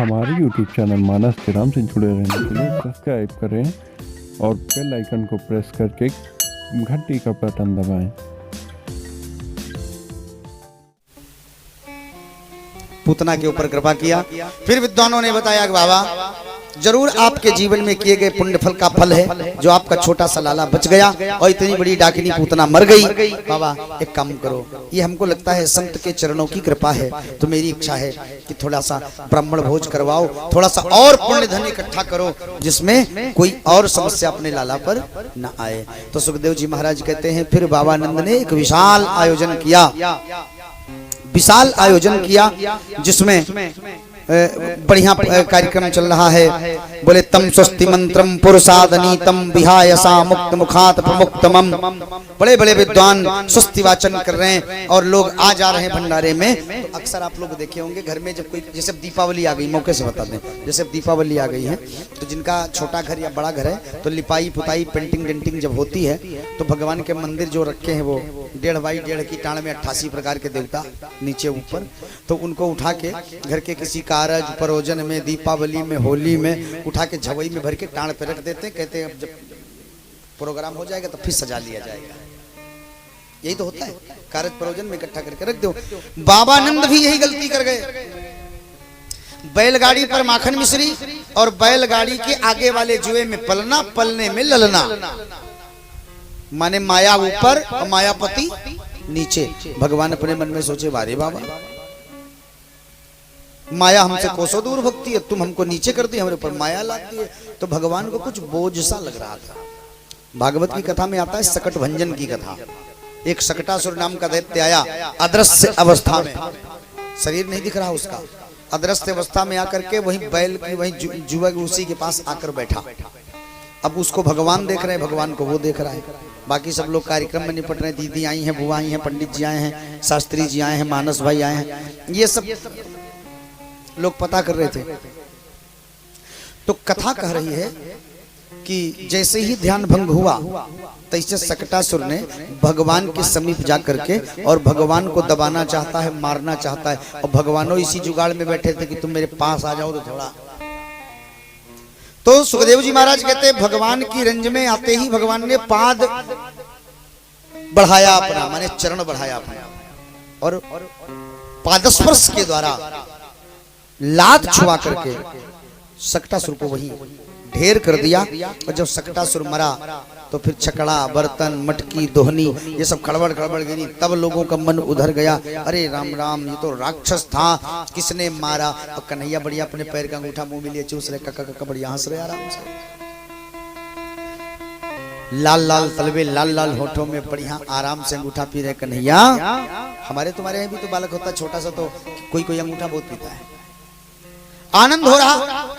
हमारे YouTube channel मानस के नाम से जुड़े रहने के लिए सब्सक्राइब करें और बेल आइकन को प्रेस करके घंटी का बटन दबाएं। पूतना के ऊपर कृपा किया। फिर विद्वानों ने बताया कि बाबा जरूर आपके जीवन में किए गए पुण्य फल का फल है जो आपका छोटा सा लाला बच गया और इतनी बड़ी डाकिनी पूतना मर गई। बाबा एक काम करो, ये हमको लगता है संत के चरणों की कृपा है, तो मेरी इच्छा है कि थोड़ा सा ब्राह्मण भोज करवाओ, थोड़ा सा और पुण्य धन इकट्ठा करो जिसमें कोई और समस्या अपने लाला पर न आए। तो सुखदेव जी महाराज कहते हैं फिर बाबानंद ने एक विशाल आयोजन किया, विशाल आयोजन किया जिसमें बढ़िया कार्यक्रम चल रहा है। बोले तम स्वस्ति मंत्रम पुरुषादनी तम विहाय सा मुक्त मुखात प्रमुक्तमम। बड़े बड़े विद्वान स्वस्ति वाचन कर रहे हैं और लोग आ जा रहे हैं भंडारे में। तो अक्सर आप लोग देखे होंगे घर में जब कोई जैसे दीपावली आ गई, मौके से बता दें, जैसे दीपावली आ गई है तो जिनका छोटा घर या बड़ा घर है तो लिपाई पुताई पेंटिंग डेंटिंग जब होती है तो भगवान के मंदिर जो रखे हैं वो 1.5 बाई 1.5 की टाण में 88 प्रकार के देवता नीचे ऊपर, तो उनको उठा के घर के किसी कारज परोजन में, दीपावली में, होली में उठा के झवई में भर के टाण पे रख देते हैं। कहते हैं अब जब प्रोग्राम हो जाएगा तो फिर सजा लिया जाएगा। यही तो होता है, कारज परोजन में इकट्ठा करके रख दो। बाबानंद भी यही गलती कर गए। बैलगाड़ी पर माखन मिश्री और बैलगाड़ी के आगे वाले जुए में पलना, पलने में ललना, माने माया ऊपर और मायापति नीचे। भगवान अपने मन में सोचे वारे बाबा माया हमसे कोसों दूर भक्ति है, तुम हमको नीचे कर दी, हमारे ऊपर माया लाती है। तो भगवान को कुछ बोझ सा लग रहा था। भागवत की कथा में आता है सकट भंजन की कथा। एक सकटासुर नाम का दैत्य आया अदृश्य अवस्था में, शरीर नहीं दिख रहा उसका, अदृश्य अवस्था में आकर के वहीं बैल की वहीं जुआ उसी के पास आकर बैठा। अब उसको भगवान देख रहे हैं, भगवान को वो देख रहा है। बाकी सब लोग कार्यक्रम में निपट रहे हैं, दीदी आई हैं, बुआ आई हैं, पंडित जी आए हैं, शास्त्री जी आए हैं, मानस भाई आए हैं, ये सब लोग पता कर रहे थे। तो कथा कह रही है कि जैसे ही ध्यान भंग हुआ तैसे सकटासुर ने भगवान के समीप जा करके और भगवान को दबाना चाहता है, मारना चाहता है, और भगवानों इसी जुगाड़ में बैठे थे कि तुम मेरे पास आ जाओ तो थोड़ा। तो सुखदेव जी महाराज कहते हैं भगवान की रंज में आते ही भगवान ने पाद बढ़ाया अपना, माने चरण बढ़ाया अपना, और पादस्पर्श के द्वारा लात छुआ करके सकटासुर को वहीं ढेर कर दिया। और जब सकटासुर मरा तो फिर छकड़ा, बर्तन, मटकी, दोहनी ये सब खड़बड़ खड़बड़ गिरी। तब लोगों का मन उधर गया, अरे राम राम ये तो राक्षस था, किसने मारा। और कन्हैया बढ़िया अपने पैर का अंगूठा मुंह में लिए चूस रहे, कक्का कक्का बढ़िया हंस रहे आराम से, लाल लाल तलवे, लाल लाल होठों में बढ़िया आराम से अंगूठा पी रहे। कन्हैया हमारे तुम्हारे यहाँ भी तो बालक होता छोटा सा, तो कोई कोई अंगूठा बहुत पीता है, आनंद हो रहा।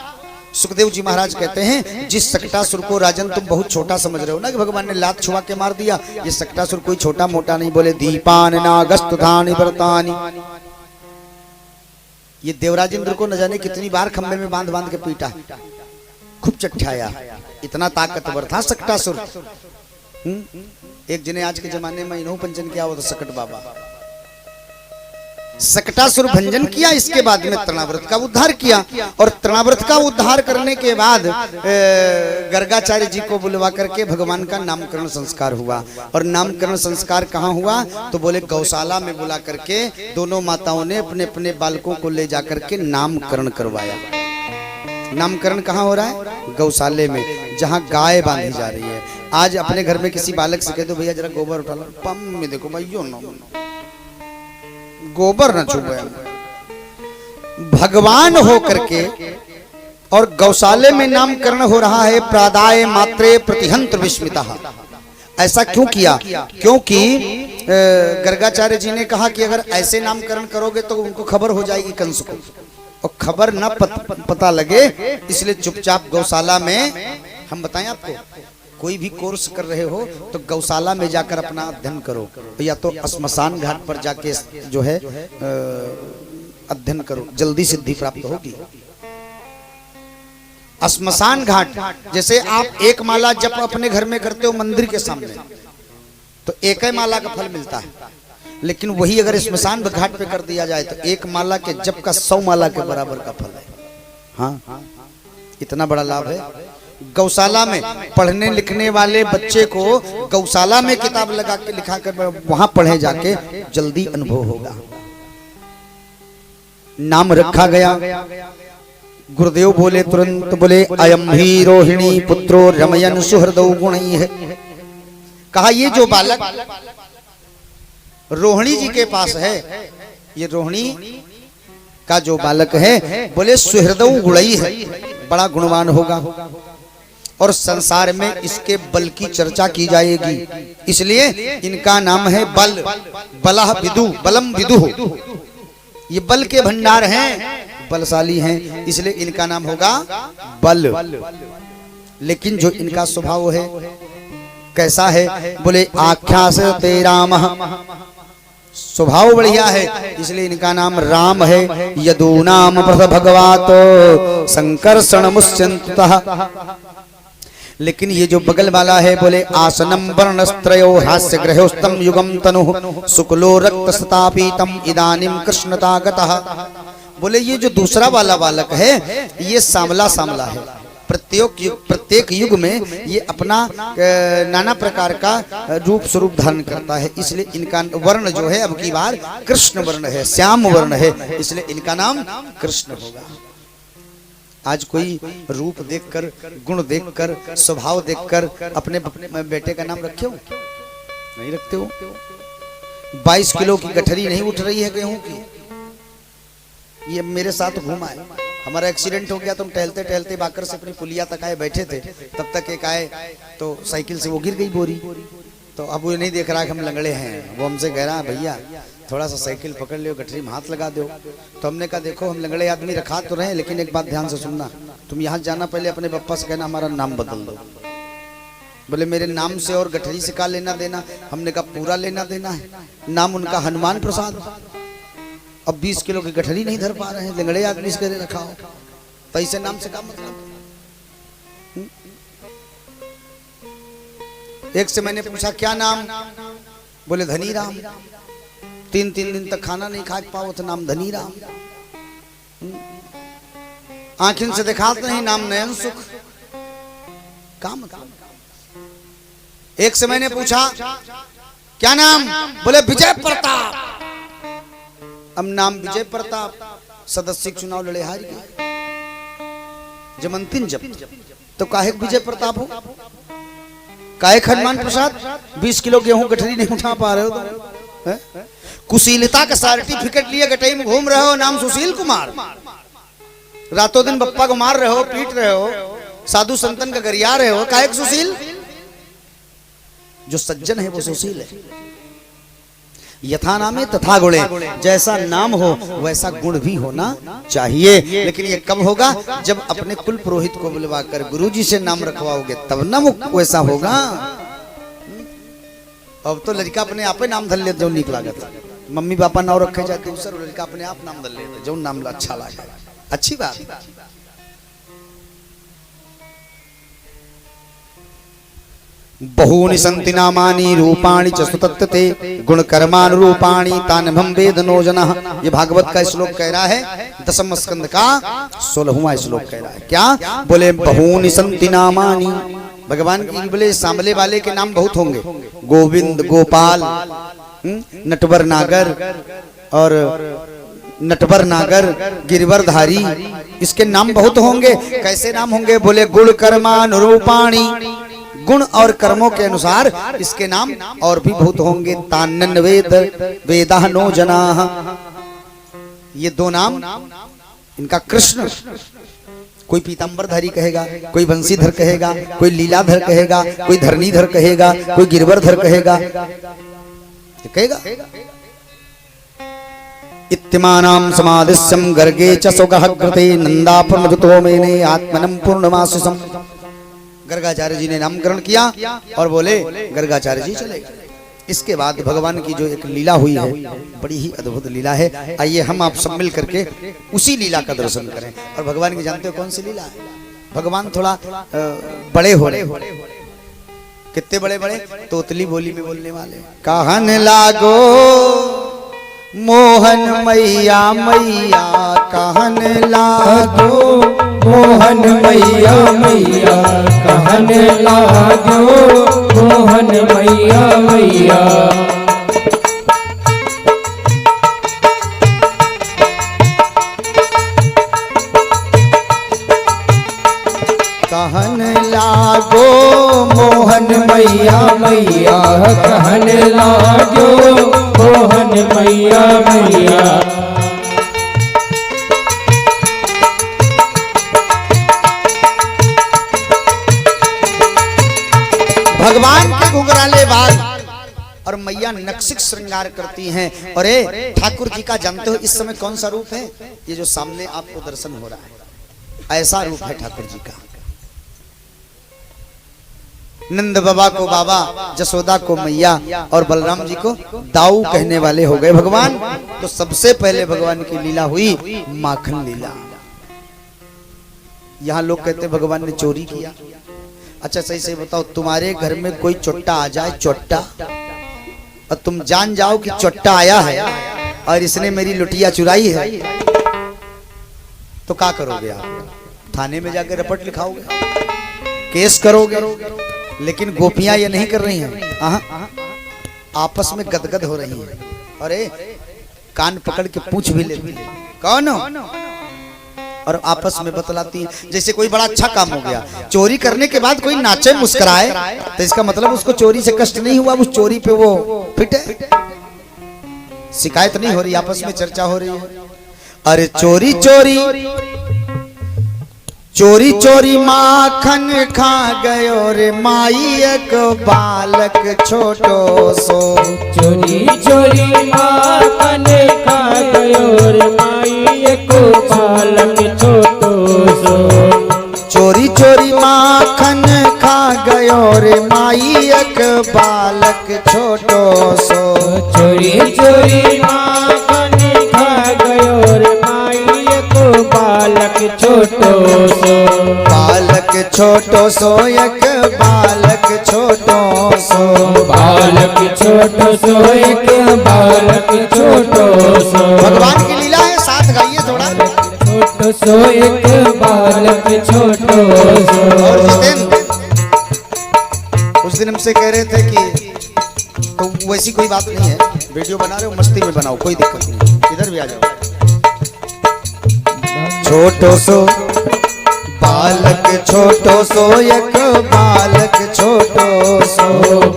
सुखदेव जी महाराज कहते हैं जिस सकटासुर को राजन तुम बहुत छोटा समझ रहे हो ना कि भगवान ने लात छुआ के मार दिया, ये सकटासुर कोई छोटा मोटा नहीं। बोले दीपान नागस्तुधानि व्रतानि, ये देवराज इंद्र को न जाने कितनी बार खंबे में बांध बांध के पीटा, खूब चट्ठाया, इतना ताकतवर था सकटासुर। एक जने आज के जमाने में इन्हों पंचन किया वो तो सकट बाबा, सकटासुर भंजन किया। इसके बाद में तृणाव्रत का उद्धार किया, और तृणाव्रत का उद्धार करने के बाद गर्गाचार्य जी को बुलवा करके भगवान का नामकरण संस्कार हुआ। और नामकरण संस्कार कहाँ हुआ तो बोले गौशाला में बुला करके दोनों माताओं ने अपने अपने बालकों को ले जाकर के नामकरण करवाया। नामकरण कहाँ हो रहा है? गौशाले में, जहाँ गाय बांधी जा रही है। आज अपने घर में किसी बालक से कह दो भैया जरा गोबर उठा लो, पम में देखो भाइयों गोबर न छुपे। भगवान हो करके और गौशाले में नामकरण हो रहा है। प्रादाय मात्रे प्रतिहंत्र विस्मिता। ऐसा क्यों किया? क्योंकि गर्गाचार्य जी ने कहा कि अगर ऐसे नामकरण करोगे तो उनको खबर हो जाएगी कंस को, और खबर न पता लगे, इसलिए चुपचाप गौशाला में। हम बताएं आपको, कोई भी कोर्स कर रहे हो तो गौशाला में जाकर अपना अध्ययन करो, या तो श्मशान घाट पर जाके जो है अध्ययन करो, जल्दी सिद्धि प्राप्त होगी। श्मशान घाट, जैसे आप एक माला जप अपने घर में करते हो मंदिर के सामने तो एक ही माला का फल मिलता है, लेकिन वही अगर श्मशान घाट पे कर दिया जाए तो एक माला के जप का 100 माला के बराबर का फल है। हाँ, इतना बड़ा लाभ है। गौशाला में पढ़ने लिखने वाले बच्चे को गौशाला में किताब लगा के लिखा कर वहां पढ़े जाके जल्दी अनुभव होगा। नाम रखा गया, गुरुदेव बोले तुरंत, बोले अयम ही रोहिणी पुत्रो रमयन सुहृदौ गुणैः है। कहा ये जो बालक रोहिणी जी के पास है, ये रोहिणी का जो बालक है, बोले सुहृदौ गुणैः है, बड़ा गुणवान होगा और संसार में इसके बल की चर्चा की जाएगी। इसलिए इनका नाम है बल, बलह विदु, बलम विदु। ये बल के भंडार हैं, बलशाली हैं, इसलिए इनका नाम होगा बल। लेकिन जो इनका स्वभाव है कैसा है, बोले आख्या से ते राम, स्वभाव बढ़िया है, इसलिए इनका नाम राम है। यदूनाम प्रथ भगवात संकर्षण मुच्यन्तः। लेकिन ये जो बगल वाला है, बोले आसनम वर्णस्त्रयो हास्य ग्रहोस्तम युगम तनु शुक्लो रक्तस्तापीतम इदानीम कृष्णतागतः। बोले ये जो दूसरा वाला बालक है, ये सांवला सांवला है। प्रत्येक युग में ये अपना नाना प्रकार का रूप स्वरूप धारण करता है, इसलिए इनका वर्ण जो है अब की बार कृष्ण वर्ण है, श्याम वर्ण है, इसलिए इनका नाम कृष्ण होगा। आज कोई रूप देखकर, गुण देखकर, स्वभाव देखकर अपने बेटे का नाम रखे हो? नहीं रखते हो। 22 किलो की गठरी नहीं उठ रही है गेहूं की। ये मेरे साथ घूमा है, हमारा एक्सीडेंट हो गया, तुम टहलते टहलते बाकर से अपनी पुलिया तक आए, बैठे थे, तब तक एक आए तो साइकिल से वो गिर गई बोरी। तो अब वो नहीं देख रहा कि हम लंगड़े हैं, वो हमसे कह रहा है भैया थोड़ा सा साइकिल पकड़ लियो, गठरी में हाथ लगा दो। तो हमने कहा देखो हम लंगड़े आदमी रखा तो रहे, लेकिन एक बात ध्यान से सुनना, तुम यहाँ जाना पहले अपने पप्पा से कहना हमारा नाम बदल दो। बोले मेरे नाम से और गठरी से का लेना देना? हमने कहा पूरा लेना देना है। नाम उनका हनुमान प्रसाद। अब 20 किलो की गठरी नहीं धर पा रहे हैं, लंगड़े आदमी से रखा हो, तो ऐसे नाम से का मतलब? एक से मैंने पूछा क्या नाम? बोले धनी राम। 3 दिन तक खाना नहीं खा पाओ तो नाम धनी राम। आंखिन से दिखाते नहीं, नाम नयन सुख। काम मतलब। एक से मैंने पूछा क्या नाम? बोले विजय प्रताप। अब नाम विजय प्रताप, सदस्य चुनाव लड़े हार गए, जब अंतिम जब तो काहे विजय प्रताप हो, काहे हनुमान प्रसाद? 20 किलो गेहूं गठरी नहीं उठा पा रहे हो तो? कुशीलता का सर्टिफिकेट लिए गटई में घूम रहे हो, नाम सुशील कुमार। रातों दिन बप्पा को मार रहे हो, पीट रहे हो, साधु संतन का गरिया रहे हो, काहे सुशील? जो सज्जन है वो सुशील है। यथा नामे तथा गुणे, जैसा नाम हो वैसा गुण भी होना चाहिए। लेकिन ये कब होगा? जब अपने कुल पुरोहित को बुलवाकर गुरुजी से नाम रखवाओगे तब ना वैसा होगा। अब तो लड़का अपने आप नाम धर लेते जो नीक लागत, मम्मी पापा नाम रखे जाते दूसर, लड़का अपने आप नाम धर लेते जो नाम अच्छा लगे। अच्छी बात। बहूनि सन्ति नामानि रूपाणि च सुतत्ते गुणकर्मानुरूपाणि तान्भं वेदनो जनः। ये भागवत का श्लोक कह रहा है, 10वें स्कंद का 16वां श्लोक कह रहा है। क्या? बोले बहूनि सन्ति नामानि, भगवान की बोले सांबले वाले के नाम बहुत होंगे, गोविंद, गोपाल, नटवर नागर और नटवर नागर, गिरवरधारी, इसके नाम बहुत होंगे। कैसे नाम होंगे? बोले गुण कर्मानुरूपाणि, गुण और कर्मों के अनुसार इसके नाम और भी बहुत होंगे। तान्नन वेद वेदाह नो जनाः, ये 2 नाम इनका कृष्ण। कोई पीतांबरधारी कहेगा, कोई बंसीधर कहेगा, कोई लीलाधर कहेगा, कोई धरणीधर कहेगा, कोई गिरवरधर कहेगा, कहेगा। इत्यमानां समादिस्यं गर्गे च सुगः कृते नंदापमधुतो मेने आत्मनं पूर्णमासिसम्। गर्गाचार्य जी ने नामकरण किया और बोले गर्गाचार्य जी चले गए। इसके बाद भगवान की जो एक लीला हुई है, बड़ी ही अद्भुत लीला है। आइए हम आप सब मिल करके उसी लीला का दर्शन करें। और भगवान की जानते हो कौन सी लीला है? भगवान थोड़ा बड़े हो रहे, कितने बड़े बड़े? तोतली बोली में बोलने वाले। कहन लागो मोहन मैया मैया कहन लागो मोहन मैया मैया कहने लागो मोहन मैया मैया। कहने लागो मोहन मैया मैया कहने लागो मोहन मैया मैया। भगवान के घुघराले बाल और मैया नक्सिक श्रृंगार करती हैं। और ठाकुर जी का जानते हो इस समय कौन सा रूप है? ये जो सामने आपको दर्शन हो रहा है, ऐसा रूप है ठाकुर जी का। नंद बाबा को बाबा, जसोदा को मैया और बलराम जी को दाऊ कहने वाले हो गए भगवान। तो सबसे पहले भगवान की लीला हुई माखन लीला। यहाँ लोग कहते भगवान ने चोरी किया। अच्छा सही से बताओ, तुम्हारे घर में कोई चोट्टा आ जाए, चोट्टा, और तुम जान जाओ कि चोट्टा आया है और इसने मेरी लुटिया चुराई है, तो क्या करोगे आप? थाने में जाकर रपट लिखाओगे, केस करोगे। लेकिन गोपियां ये नहीं कर रही हैं, आपस में गदगद हो रही हैं। अरे कान पकड़ के पूछ भी लेती, कौन हो? और आपस में बतलाती हैं। जैसे कोई बड़ा अच्छा काम हो गया, चोरी करने के बाद कोई नाचे मुस्कुराए, तो इसका मतलब उसको चोरी से कष्ट नहीं हुआ, उस चोरी पे वो फिट है। शिकायत नहीं हो रही, आपस में चर्चा हो रही है। अरे चोरी चोरी चोरी चोरी माखन खा गयो रे माई एक बालक छोटो सो। चोरी चोरी माखन खा गयो रे माई एक बालक छोटो सो। चोरी चोरी माखन खा गयो रे माई एक बालक छोटो सो। चोरी चोरी माखन खा गयो रे माई एक बालक छोटो सो। बालक छोटो सो एक बालक छोटो सो। बालक छोटो सो एक बालक छोटो सो। भगवान की लीला है, साथ गाइए थोड़ा। छोटो सो एक बालक छोटो सो। और उस दिन हमसे कह रहे थे कि तो वैसी कोई बात नहीं है, वीडियो बना रहे हो मस्ती में बनाओ, कोई दिक्कत नहीं, इधर भी आ जाओ। छोटो सो बालक छोटो सो एक बालक छोटो सो।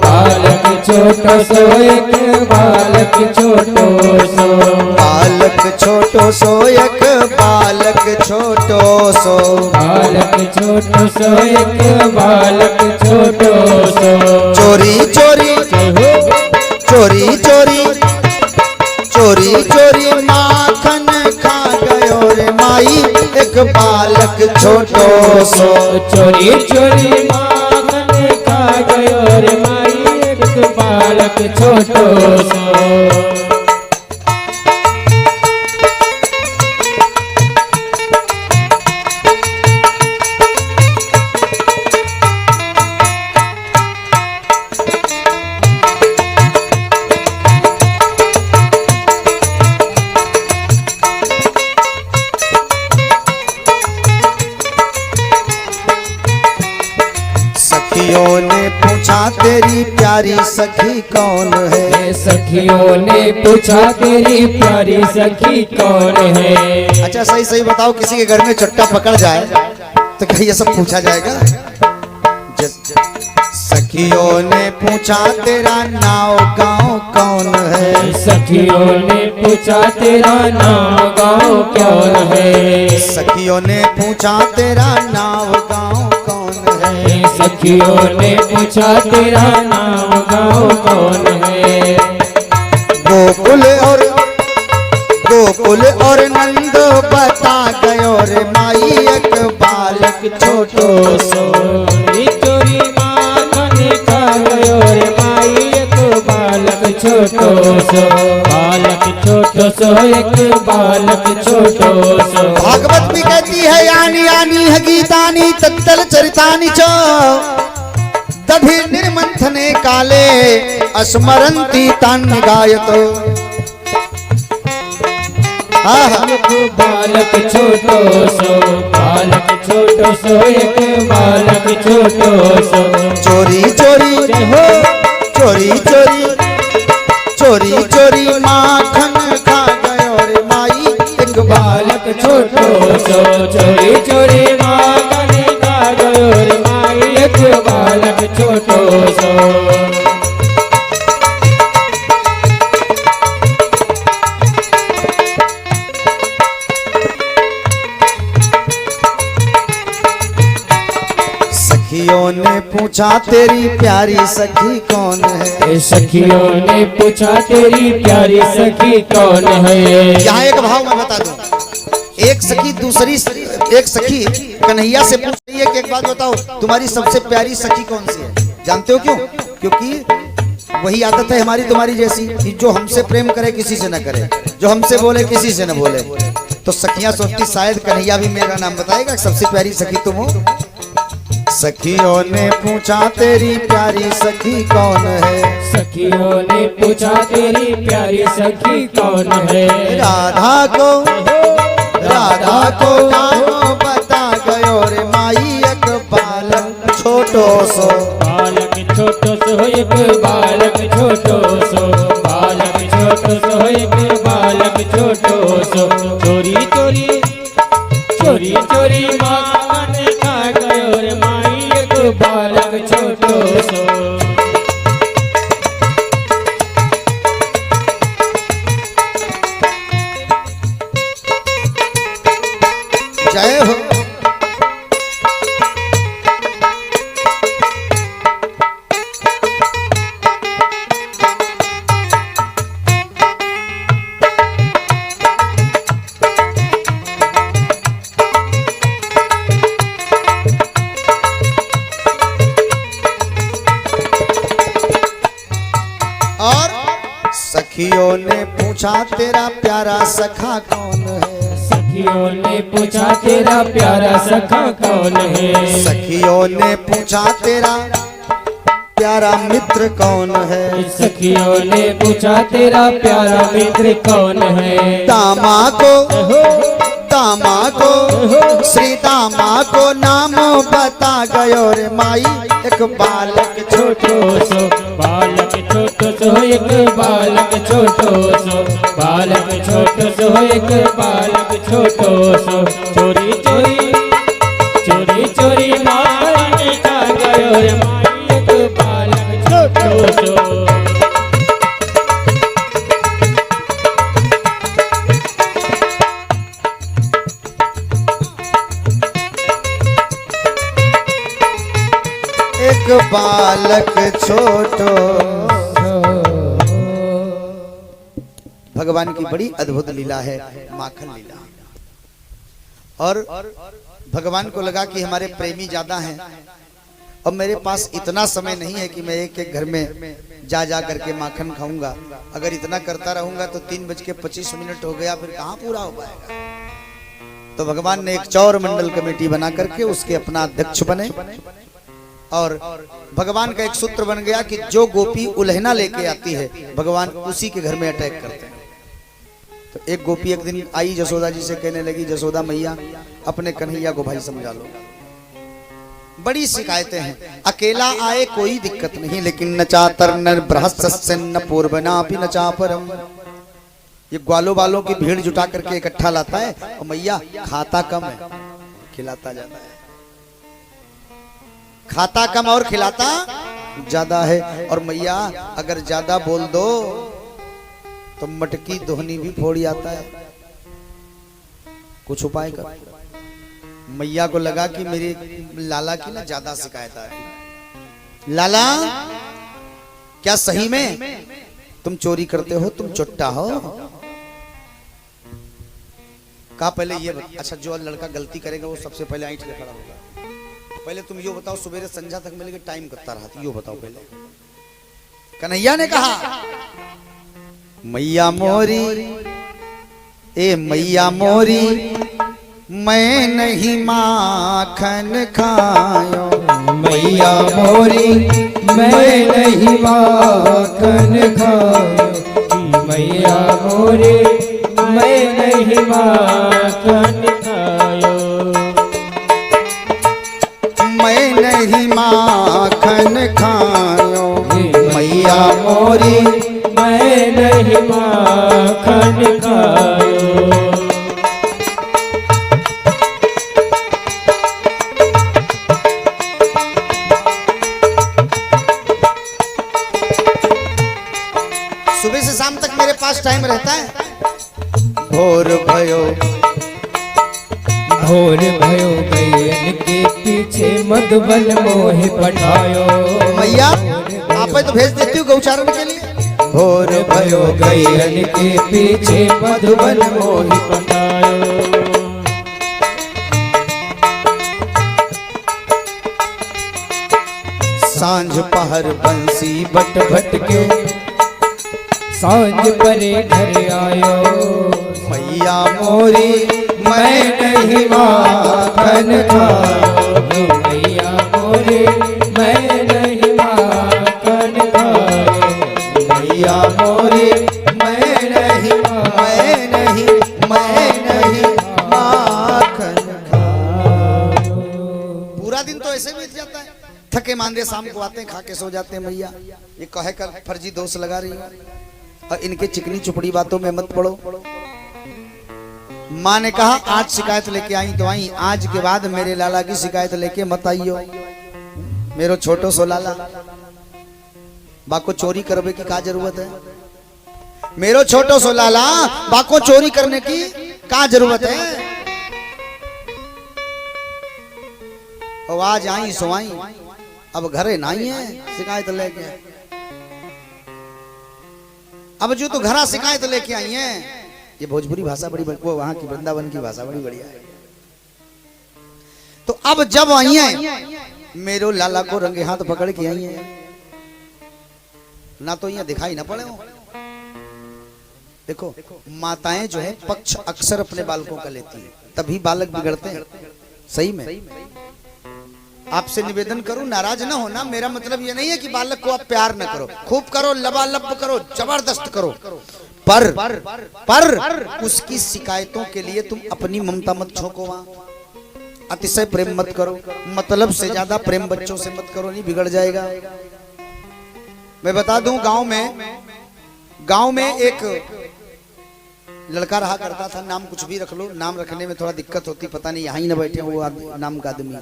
बालक छोटो सो एक बालक छोटो सो। बालक छोटो सो एक बालक छोटो सो। बालक छोटो सो एक बालक छोटो सो। चोरी चोरी चोरी चोरी चोरी चोरी माखन खा गयो रे माई एक बालक छोटो सो। चोरी चोरी माखन खा गयो रे माई एक बालक छोटो सो। सखियों ने पूछा तेरी प्यारी सखी कौन है? सखियों ने पूछा तेरी प्यारी सखी कौन है? अच्छा सही सही बताओ, किसी के घर में चट्टा पकड़ जाए तो क्या ये सब पूछा जाएगा? सखियों ने पूछा तेरा नाव गाँव कौन है? सखियों ने पूछा तेरा नाम गाँव कौन है? सखियों ने पूछा तेरा नाव गाँव कौन है? सखियों ने पूछा तेरा नाम गाँव कौन है? गोकुल और नंद बता गयो रे माई एक बालक छोटो सो। चोरी माखन खा गयो रे माई एक बालक छोटो सो। बालक छोटो सो एक बालक छोटो सो। भागवत भी कहती है यानी यानी है गीतानी तत्तल चरितानि च दधि निर्मंथने काले अस्मरन्ति तान् गायतो। बालक छोटो सो बालक छोटो सो एक बालक छोटो सो। चोरी चोरी हो चोरी चोरी चोरी चोरी माखन खा गयो रे माई एक बालक छोटो सो। चोरी चोरी माखन खा गयो रे माई एक बालक छोटो सो। सखियों ने पूछा तेरी प्यारी सखी कौन है। सखियों ने पूछा तेरी प्यारी सखी कौन है। यहाँ एक भाव मैं बता दूं, एक सखी कन्हैया से पूछ रही है कि एक बात बताओ तुम्हारी सबसे प्यारी सखी कौन सी है। जानते हो क्यों? क्योंकि वही आदत है हमारी तुम्हारी जैसी कि जो हमसे प्रेम करे किसी से न करे, जो हमसे बोले किसी से न बोले। तो सखियां सोचती शायद कन्हैया भी मेरा नाम बताएगा, सबसे प्यारी सखी तुम हो। सखियों ने पूछा तेरी प्यारी सखी कौन है। सखियों ने पूछा तेरी प्यारी सखी कौन है। राधा को नाम बता गयो रे माई एक बालक छोटो सो। बालक छोटो सो एक बालक छोटो सो। बालक छोटो सो एक बालक छोटो सो। चोरी चोरी चोरी चोरी माखन खा गयो रे माई एक बालक छोटो सो। जय हो। और सखियों ने पूछा तेरा प्यारा सखा कौन है। सखियों ने पूछा तेरा प्यारा सखा कौन है। सखियों ने पूछा तेरा प्यारा मित्र कौन है। सखियों ने पूछा तेरा प्यारा मित्र कौन है। दामा को श्री दामा को नाम बता गयो रे माई एक बालक छोटो सो। बालक छोटो सो एक बालक छोटो सो। बालक छोटो सो एक बालक छोटो सो। चोरी चोरी चोरी चोरी माखन खा गयो रे माई एक बालक छोटो सो। एक बालक छोटो। भगवान की बड़ी अद्भुत लीला है माखन लीला। और भगवान को लगा कि हमारे प्रेमी ज्यादा हैं और मेरे पास इतना समय नहीं है कि मैं एक एक घर में जा करके माखन खाऊंगा। अगर इतना करता रहूंगा तो 3:25 हो गया, फिर कहाँ पूरा हो पाएगा। तो भगवान ने एक चौर मंडल कमेटी बना करके उसके अपना अध्यक्ष बने और भगवान का एक सूत्र बन गया कि जो गोपी उल्हना लेके आती है भगवान उसी के घर में अटैक करते हैं। तो एक गोपी एक दिन आई जसोदा जी से कहने लगी, जसोदा मैया अपने कन्हैया को भाई समझा लो, बड़ी शिकायतें हैं। अकेला आए कोई दिक्कत नहीं, लेकिन नचातर न बृहस्पति न पूर्वना भी नचा परम। ये ग्वालों वालों की भीड़ जुटा करके इकट्ठा लाता है और मैया खाता कम है खिलाता ज्यादा है। खाता कम और खिलाता ज्यादा है। और मैया अगर ज्यादा बोल दो तो मटकी दोहनी भी फोड़ी आता है, कुछ उपाय कर। मैया को लगा कि मेरी लाला की ना ज्यादा शिकायत है। लाला क्या सही में तुम चोरी करते हो, तुम चुट्टा हो? कहा पहले ये अच्छा जो लड़का गलती करेगा वो सबसे पहले ऐंठ के खड़ा होगा। पहले तुम यो बताओ सवेरे संध्या तक मिलेगा टाइम कितना रहा, यो बताओ पहले। कन्हैया ने कहा मैया मोरी ए मैया मोरी मैं नहीं माखन खायो। मैया मोरी मैं नहीं माखन खायो। मैया मोरी मैं नहीं माखन खायो। मोरी मैं नहीं माखन खायो। सुबह से शाम तक मेरे पास टाइम रहता है। भोर भयो भोर भयो गैयन के पीछे मधुबन मोहि पठायो। मैया आप तो भेज देती हूँ गौचारण के लिए। भोर भयो गैयन के पीछे मधुबन मोहि पठायो। सांझ पहर बंसी बट भटके सांझ परे घर आयो। मैया मोरी मैं नहीं माखन खायो। मैया मोरी मैं नहीं माखन खायो। मैया मोरी मैं नहीं माखन खाओ। पूरा दिन तो ऐसे बीत जाता है, थके मांदे शाम को आते हैं, खा के सो जाते हैं। मैया ये कहे कर फर्जी दोष लगा रही है और इनके चिकनी चुपड़ी बातों में मत पड़ो। माँ ने कहा आज शिकायत लेके आई तो आई, आज के बाद मेरे लाला की शिकायत लेके मत आइयो। मेरो छोटो सो लाला बाको चोरी करवे की क्या जरूरत है। मेरो छोटो सो लाला बाको चोरी करने की क्या जरूरत है। और आज आई सो आई, अब घरे नहीं है शिकायत लेके। अब जो तो घरा शिकायत लेके आई है। ये भोजपुरी भाषा बड़ी वो वहां की वृंदावन की भाषा बड़ी बढ़िया है। तो अब जब आई है मेरो लाला को रंगे हाथ पकड़ के आई है, ना तो यहाँ दिखाई ना पड़े हो। देखो माताएं जो है पक्ष अक्सर अपने बालकों का लेती है, तभी बालक बिगड़ते हैं। सही में आपसे निवेदन करूं, नाराज ना होना। मेरा मतलब ये नहीं है कि बालक को आप प्यार न करो, खूब करो, लबालब करो, जबरदस्त करो, पर उसकी शिकायतों के लिए तुम अपनी ममता मत छोको। वहां अतिशय प्रेम मत करो, मतलब से ज्यादा प्रेम बच्चों से मत करो, नहीं बिगड़ जाएगा। मैं बता दूं गांव में एक लड़का रहा करता था, नाम कुछ भी रख लो, नाम रखने में थोड़ा दिक्कत होती, पता नहीं यहां ही ना बैठे वो नाम का आदमी।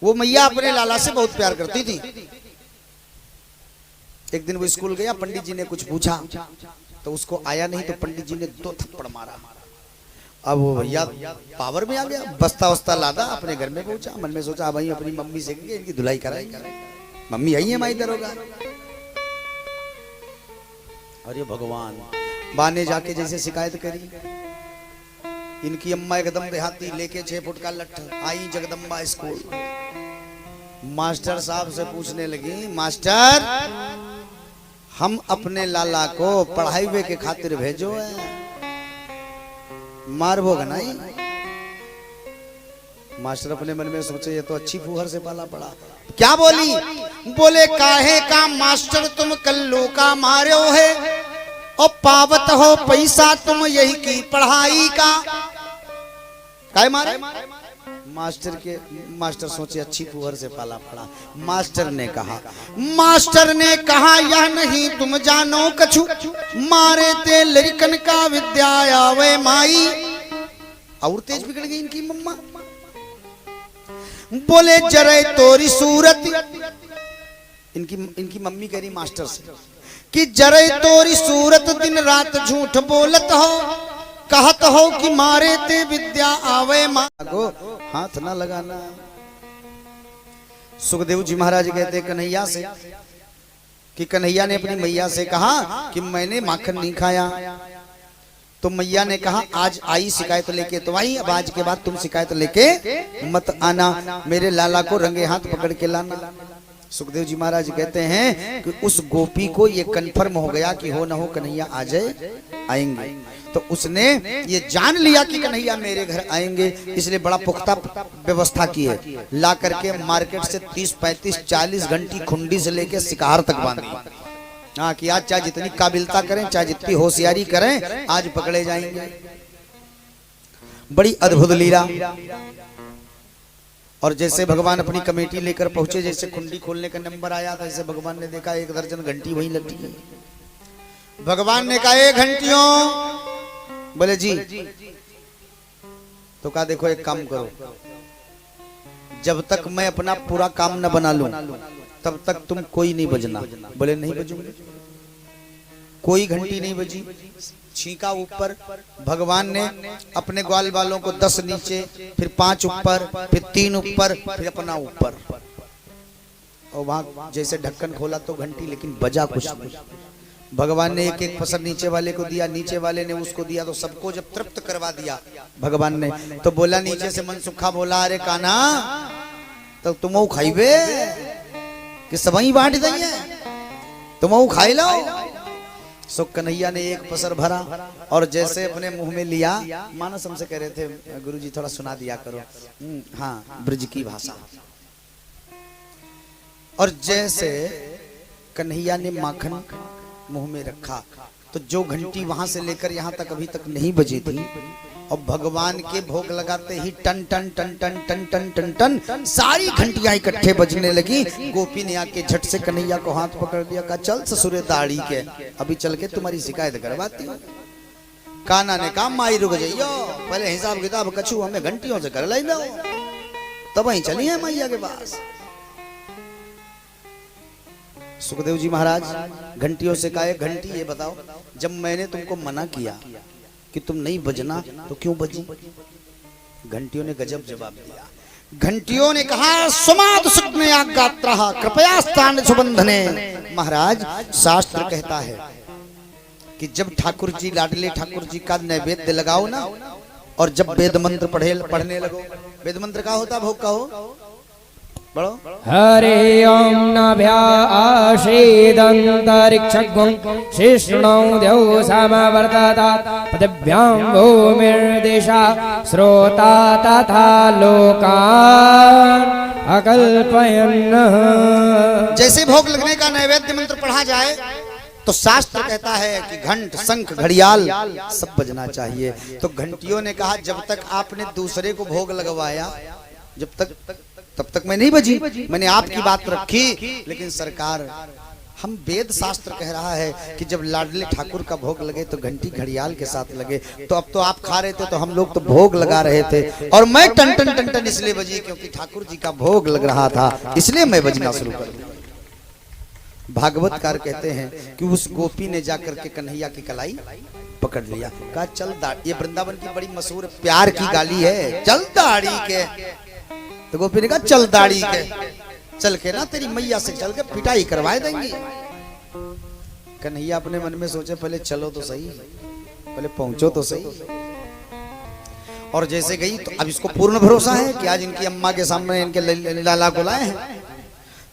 वो मैया अपने लाला से बहुत प्यार करती थी। एक दिन वो स्कूल गया, पंडित जी ने कुछ पूछा तो उसको आया नहीं, तो पंडित जी ने 2 थप्पड़ मारा। अब वो भैया पावर में आ गया, बस्ता वस्ता लादा, अपने घर में पहुंचा। मन में सोचा भाई अपनी मम्मी से इनकी धुलाई कराएंगे, मम्मी आई है माई दरोगा। अरे भगवान, बाने जाके जैसे शिकायत करी, इनकी अम्मा एकदम देहाती, लेके 6 फुट का लठ आई जगदम्बा स्कूल। मास्टर साहब से पूछने लगी, मास्टर हम अपने लाला को पढ़ाई वे के खातिर भेजो है, मारबो गनाई। मास्टर अपने मन में सोचे ये तो अच्छी फूहर से पाला पड़ा। क्या बोली? बोले काहे का मास्टर तुम कल्लू का मारो है और पावत हो पैसा तुम यही की पढ़ाई का। काय मारे? मास्टर सोचे अच्छी फूहर से पाला पड़ा। मास्टर ने कहा यह नहीं तुम जानो कछु, मारे ते लड़कन का विद्या आवे माई। और तेज बिगड़ गई इनकी मम्मा। बोले जरे तोरी सूरत, इनकी मम्मी कह रही मास्टर से कि जरे तोरी सूरत दिन रात झूठ बोलत हो, कहत हो कि मारे ते विद्या आवे मागो, हाथ ना लगाना। सुखदेव जी महाराज कहते कन्हैया से कि कन्हैया ने अपनी मैया से कहा कि मैंने माखन नहीं खाया। तो मैया ने कहा आज आई शिकायत लेके तो आई, अब आज के बाद तुम शिकायत लेके मत आना, मेरे लाला को रंगे हाथ पकड़ के लाना। सुखदेव जी महाराज कहते हैं कि उस गोपी को ये कन्फर्म हो गया कि हो न हो कन्हैया आ जाए, आएंगे। तो उसने ये जान लिया कि कन्हैया मेरे घर आएंगे, इसलिए बड़ा पुख्ता व्यवस्था की है। ला करके मार्केट से 30, 35, 40 घंटी खुंडी से लेके शिकार तक बांधी। हाँ कि आज चाहे जितनी काबिलता करें, चाहे जितनी होशियारी करें, आज पकड़े जाएंगे। बड़ी अद्भुत लीला। और जैसे भगवान अपनी कमेटी लेकर पहुंचे, जैसे कुंडी खोलने का नंबर आया था, जैसे भगवान ने देखा 1 दर्जन घंटी वहीं लगी है। भगवान ने कहा 1 घंटियों, बोले जी। तो कहा देखो एक काम करो, जब तक मैं अपना पूरा काम न बना लूं तब तक तुम कोई नहीं बजना। बोले नहीं बजूंगे। कोई घंटी नहीं बजी। छींका ऊपर, भगवान ने अपने ग्वाल वालों को 10 नीचे, फिर 5 ऊपर, फिर 3 ऊपर, फिर अपना ऊपर, और वहां जैसे ढक्कन खोला तो घंटी, लेकिन बजा कुछ नहीं। भगवान ने 1-1 पसर नीचे वाले को दिया, नीचे वाले ने उसको दिया, तो सबको जब तृप्त करवा दिया भगवान ने, तो बोला नीचे से मन सुखा बोला, अरे कान्हा तो तुम खाइबे कि सबई बांट दइए, तुम खाई लो। सो कन्हैया ने 1 पसर भरा और जैसे अपने मुंह में लिया, मानस हमसे कह रहे थे गुरुजी थोड़ा सुना दिया करो, हाँ ब्रज की भाषा। और जैसे कन्हैया ने माखन मुंह में रखा, तो जो घंटी वहां से लेकर यहाँ तक अभी तक नहीं बजी थी, और भगवान के भोग लगाते ही टन टन टन टन टन टन टन टन टन सारी घंटियां इकट्ठे बजने लगी। गोपी ने आके झट से कन्हैया को हाथ पकड़ लिया, कहा चल ससुरे दाढ़ी के, अभी चल के तुम्हारी शिकायत करवाती हूँ। कान्हा ने कहा माई रुक जाइयो, पहले हिसाब किताब कछु हमें घंटियों से कर लाई दो, तब वहीं चली है मैया के पास। सुखदेव जी महाराज घंटियों से कहा, घंटी ये बताओ, जब मैंने तुमको मना किया कि तुम नहीं बजना तो क्यों बजी? घंटियों ने गजब जवाब दिया। घंटियों ने कहा, सुमाद सुग्ने आज्ञात्रः कृपया स्थान सुबंधने। महाराज शास्त्र कहता है कि जब ठाकुर जी, लाडले ठाकुर जी का नैवेद्य लगाओ ना, और जब वेद मंत्र पढ़ने लगो, वेद मंत्र का होता भोग का हो बड़ो, हरे ओम नभ्या आशीदन्तरिक्षगुं शिष्णौ द्यौ समवर्तता पृथिव्यां भूमिर्दिशा श्रोता तथा लोकान् अकल्पयन्। जैसे भोग लगने का नैवेद्य मंत्र पढ़ा जाए तो शास्त्र कहता है कि घंट, शंख, घड़ियाल सब बजना चाहिए। तो घंटियों ने कहा जब तक आपने दूसरे को भोग लगवाया, जब तक तब तक मैं नहीं बजी, मैंने आपकी बात रखी। लेकिन सरकार, हम वेद शास्त्र कह रहा है कि जब लाडले ठाकुर का भोग लगे तो घंटी घड़ियाल के साथ लगे। तो अब तो आप खा रहे थे, तो हम लोग तो भोग लगा रहे थे, और मैं टन टन टन टन इसलिए बजी क्योंकि ठाकुर जी का भोग लग रहा था, इसलिए मैं बजना शुरू कर दिया। भागवतकार कहते हैं कि उस गोपी ने जाकर के कन्हैया की कलाई पकड़ लिया, कहा चल दाढ़ी, ये वृंदावन की बड़ी मशहूर प्यार की गाली है, चल दाढ़ी के। तो गोपी ने कहा चल दाढ़ी के, चल के ना तेरी मैया से चल के पिटाई करवाए देंगी। कन्हैया अपने मन में सोचे पहले चलो तो सही, पहले पहुंचो तो सही। और जैसे गई तो अब इसको पूर्ण भरोसा है कि आज इनकी अम्मा के सामने इनके लाला को लाए हैं,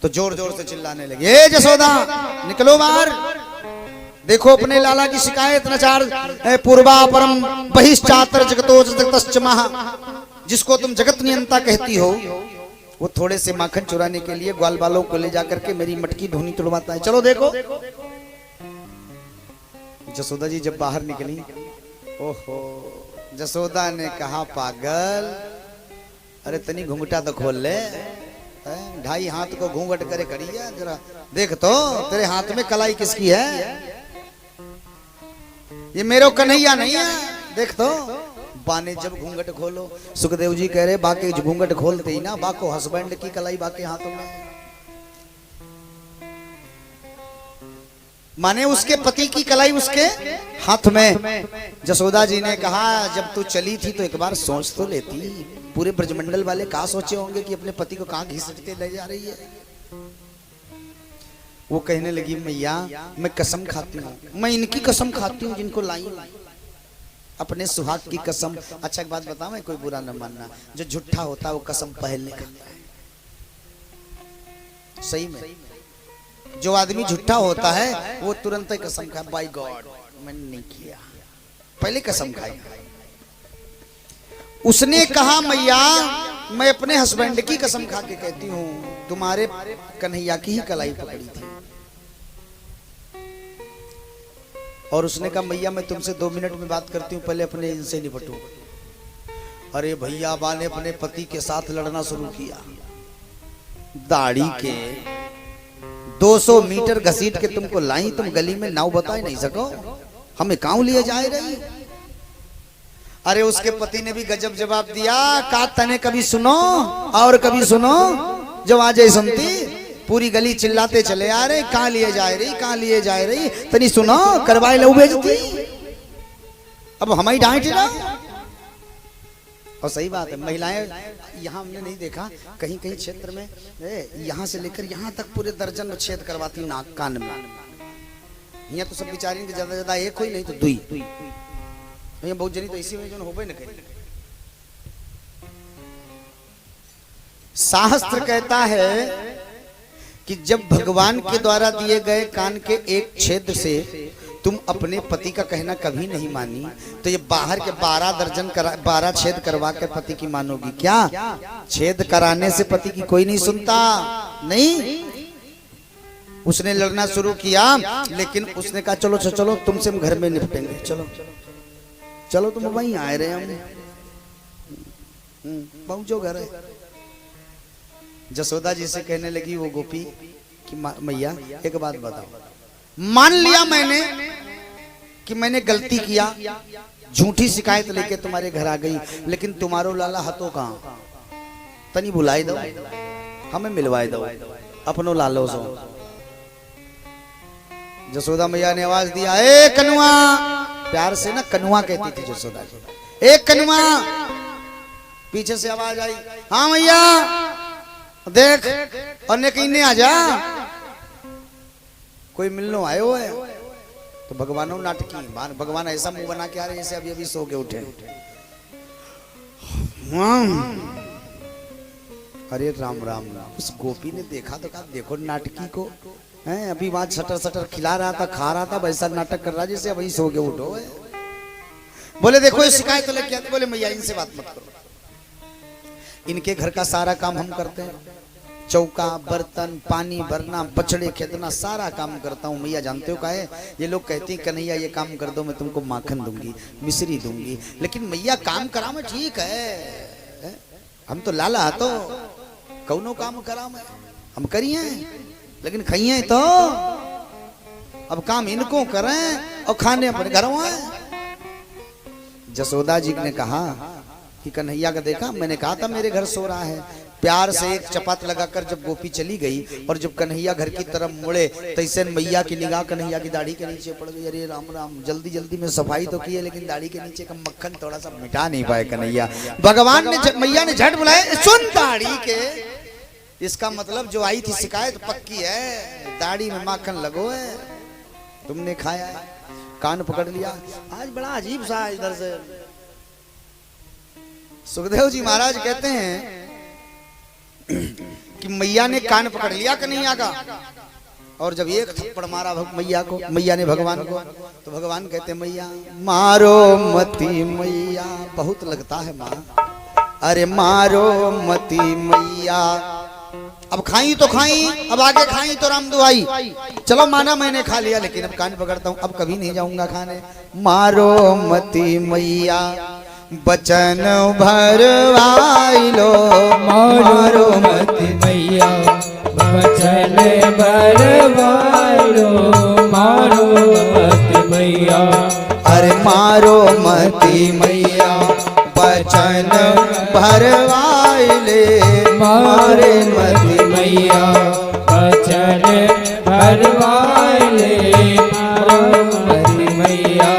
तो जोर जोर से चिल्लाने लगे, ए जसोदा निकलो बाहर, देखो अपने लाला की शिकायत नचार पूर्वा परम बहिश्चातर जगतो जगतश्च महा, जिसको तुम जगत नियंता कहती हो, वो थोड़े से माखन चुराने के लिए ग्वाल वालों को ले जाकर के मेरी मटकी धोनी तुड़वाता है, चलो देखो। जसोदा जी जब बाहर निकली, ओहो, जसोदा ने कहा पागल, अरे तनी घूंघटा तो खोल ले, 2.5 हाथ को घूंघट करे खड़ी है, जरा देख तो तेरे हाथ में कलाई किसकी है, ये मेरो कन्हैया नहीं है, देख तो। बाने जब घूंघट खोलो, सुखदेव जी कह रहे बाकी घूंघट खोलते ही ना, बाको हस्बैंड की कलाई बाके हाथों में, माने उसके पति की कलाई उसके हाथ में। जसोदा जी ने कहा जब तू चली थी तो एक बार सोच तो लेती, पूरे ब्रजमंडल वाले कहा सोचे होंगे कि अपने पति को कहां घसीट के ले जा रही है। वो कहने लगी मैया मैं कसम खाती हूँ, मैं इनकी कसम खाती हूँ जिनको लाई हूँ, अपने सुहाग की कसम। अच्छा एक बात बताऊं, मैं कोई बुरा न मानना, जो झूठा होता है वो कसम पहले खाता है, सही में जो आदमी झूठा होता है वो तुरंत ही कसम खाए, बाय गॉड मैंने नहीं किया, पहले कसम खाई। उसने कहा मैया मैं अपने हस्बैंड की कसम खा के कहती हूँ तुम्हारे कन्हैया की ही कलाई पकड़ी थी। और उसने कहा मैया मैं तुमसे 2 मिनट में बात करती हूँ, पहले अपने इनसे निपटो। अरे भैया बा ने अपने पति के साथ लड़ना शुरू किया। दाढ़ी के 200 मीटर घसीट के तुमको लाई, तुम गली में नाव बता ही नहीं सको, हमें काऊ लिए जा रही। अरे उसके पति ने भी गजब जवाब दिया, का तने कभी सुनो और कभी सुनो, जब आ जाए सुनती, पूरी गली चिल्लाते चले आ रहे, कहाँ लिए जा रही, कहाँ लिए जा रही, तनी सुनो करवाए लो बेइज्जती। अब हमारी डांट ना। और सही बात है, महिलाएं यहाँ हमने नहीं देखा, कहीं कहीं क्षेत्र में यहाँ से लेकर यहाँ तक पूरे दर्जन में छेद करवाती नाक कान में। यहाँ तो सब बेचारी के ज्यादा ज्यादा एक ही नहीं तो दुई, यहाँ बहुत जनी तो इसी में जो हो न कहीं। शास्त्र कहता है कि जब भगवान के द्वारा दिए गए कान के एक छेद से तुम अपने पति का कहना कभी नहीं मानी, तो ये बाहर के 12 छेद करवा कर पति की मानोगी क्या? छेद कराने से पति की कोई नहीं सुनता, नहीं। उसने लड़ना शुरू किया, लेकिन उसने कहा चलो चलो तुमसे हम घर में निपटेंगे, चलो चलो तुम वहीं आए रहे हम, पहुंचो घर। जसोदा जी से कहने लगी वो गोपी कि मैया एक बात बताओ, मान लिया मैंने कि मैंने गलती किया, झूठी शिकायत लेके तुम्हारे घर आ गई, लेकिन तुम्हारो लाला हतो कहाँ, तनी बुलाई दो, हमें मिलवाए दो अपनो लालो सो। जसोदा मैया ने आवाज दिया, ए कनुआ, प्यार से ना कनुआ कहती थी जसोदा जी, ए कनुआ। पीछे से आवाज आई, हाँ मैया देख और ने कहीं नहीं आ जा, कोई मिलनो आयो है। तो भगवानों नाटकी, भगवान ऐसा मुंह बना के आ रहे जैसे अभी अभी सो के उठे। अरे राम राम राम। उस गोपी ने देखा तो कहा देखो नाटकी को, हैं अभी वहां सटर सटर खिला रहा था, खा रहा था, वैसा नाटक कर रहा जैसे अभी सो के उठो है। बोले देखो ये शिकायत तो लेके आते, बोले मैया इनसे बात मत करो, इनके घर का सारा काम हम करते हैं, चौका बर्तन पानी भरना बछड़े खेदना सारा काम करता हूँ मैया। जानते हो क्या है, ये लोग कहती हैं कन्हैया ये काम कर दो मैं तुमको माखन दूंगी मिश्री दूंगी, लेकिन मैया काम करा में ठीक है, हम तो लाला तो कौनो काम करा में हम करिए, लेकिन खाइए तो अब काम इनको करें और खाने अपने घरों में। जसोदा जी ने कहा कि कन्हैया का देखा, मैंने कहा था मेरे घर सो रहा है। प्यार से एक चपात लगाकर जब गोपी चली गई और जब कन्हैया घर की तरफ मुड़े, तैसे मैया की निगाह कन्हैया की दाढ़ी के नीचे पड़ गई। अरे राम राम, जल्दी जल्दी में सफाई तो की है, लेकिन दाढ़ी के नीचे का मक्खन थोड़ा सा मिटा नहीं पाए कन्हैया। भगवान ने मैया ने झट बुलाया, सुन दाढ़ी के, इसका मतलब जो आई थी शिकायत पक्की है, दाढ़ी में माखन लगो है, तुमने खाया है। कान पकड़ लिया। आज बड़ा अजीब सा इधर से सुखदेव जी महाराज कहते हैं कि मैया ने कान पकड़ लिया कन्हैया का, और जब एक थप्पड़ मारा मैया को, मैया ने भगवान को, तो भगवान कहते मैया मारो मती मैया, बहुत लगता है माँ, अरे मारो मती मैया। अब खाई तो खाई, अब आगे खाई तो राम दुआई, चलो माना मैंने खा लिया, लेकिन अब कान पकड़ता हूँ, अब कभी नहीं जाऊंगा खाने। मारो मती मैया बचन भरवाई लो, मारो मती मैया बचन भरवाई लो, मारो मती मैया, अरे मारो मती मैया बचन भरवाई ले, मारे मती मैया बचन भरवाई ले, मारो मती मैया।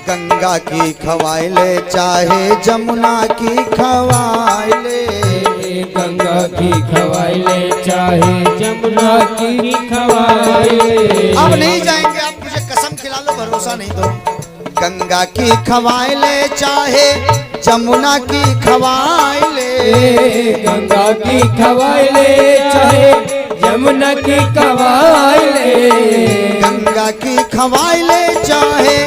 गंगा की खवाई ले चाहे जमुना की खवाई ले, गंगा की खवाई ले चाहे जमुना की खवाई ले। अब नहीं जाएंगे, आप मुझे कसम खिला लो, भरोसा नहीं तो। गंगा की खवाई ले चाहे जमुना की खवाई ले, गंगा की खवाई ले चाहे जमुना की खवाई ले, गंगा की खवाई ले चाहे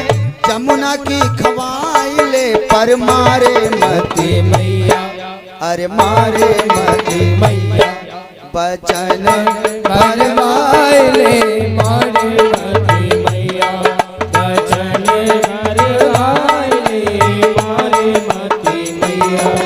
जमुना की खवाई ले, पर मारे मती मैया, अरे मारे मती मैया बचन करवाए मारे मती मैया बचन करवाए मारे मती मैया।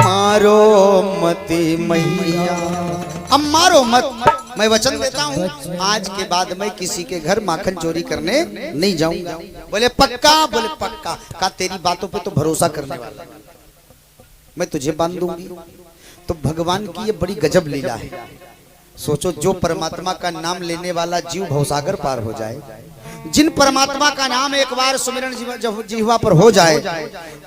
मारो मती मैया, अब मारो मत। मैं वचन देता हूँ आज के बाद मैं किसी के घर माखन चोरी करने नहीं जाऊंगा। बोले पक्का? बोले पक्का। कहा तेरी बातों पे तो भरोसा करने वाला, मैं तुझे बांध दूंगी। तो भगवान की ये बड़ी गजब लीला है। सोचो, जो परमात्मा का नाम लेने वाला जीव भवसागर पार हो जाए, जिन परमात्मा का नाम एक बार सुमिरन जब जिह्वा पर हो जाए,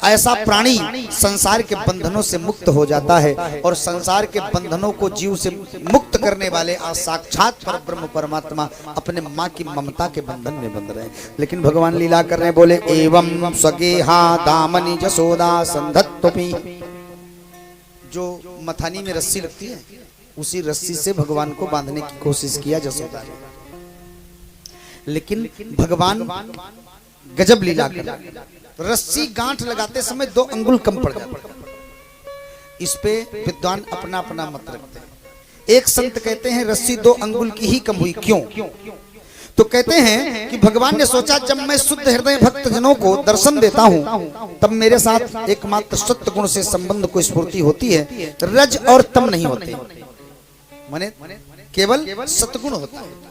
ऐसा प्राणी संसार के बंधनों से मुक्त हो जाता है। और संसार के बंधनों को जीव से मुक्त करने वाले आज साक्षात परब्रह्म परमात्मा अपने माँ की ममता के बंधन में बंध रहे हैं। लेकिन भगवान लीला कर रहे हैं। बोले एवं स्वगेहा दामनी जसोदा संधत्वपि। जो मथानी में रस्सी लगती है, उसी रस्सी से भगवान को बांधने की कोशिश किया जसोदा ने। लेकिन भगवान गजब लीला कर, रस्सी गांठ लगाते समय 2 अंगुल कम पड़ जाती। इस पे विद्वान अपना अपना मत रखते हैं। एक संत कहते हैं रस्सी 2 अंगुल की ही कम हुई। क्यों? तो कहते हैं कि भगवान ने सोचा जब मैं शुद्ध हृदय भक्त जनों को दर्शन देता हूं, तब मेरे साथ एकमात्र सत्य गुण से संबंध को स्फूर्ति होती है, रज और तम नहीं होते, माने केवल सतगुण होता है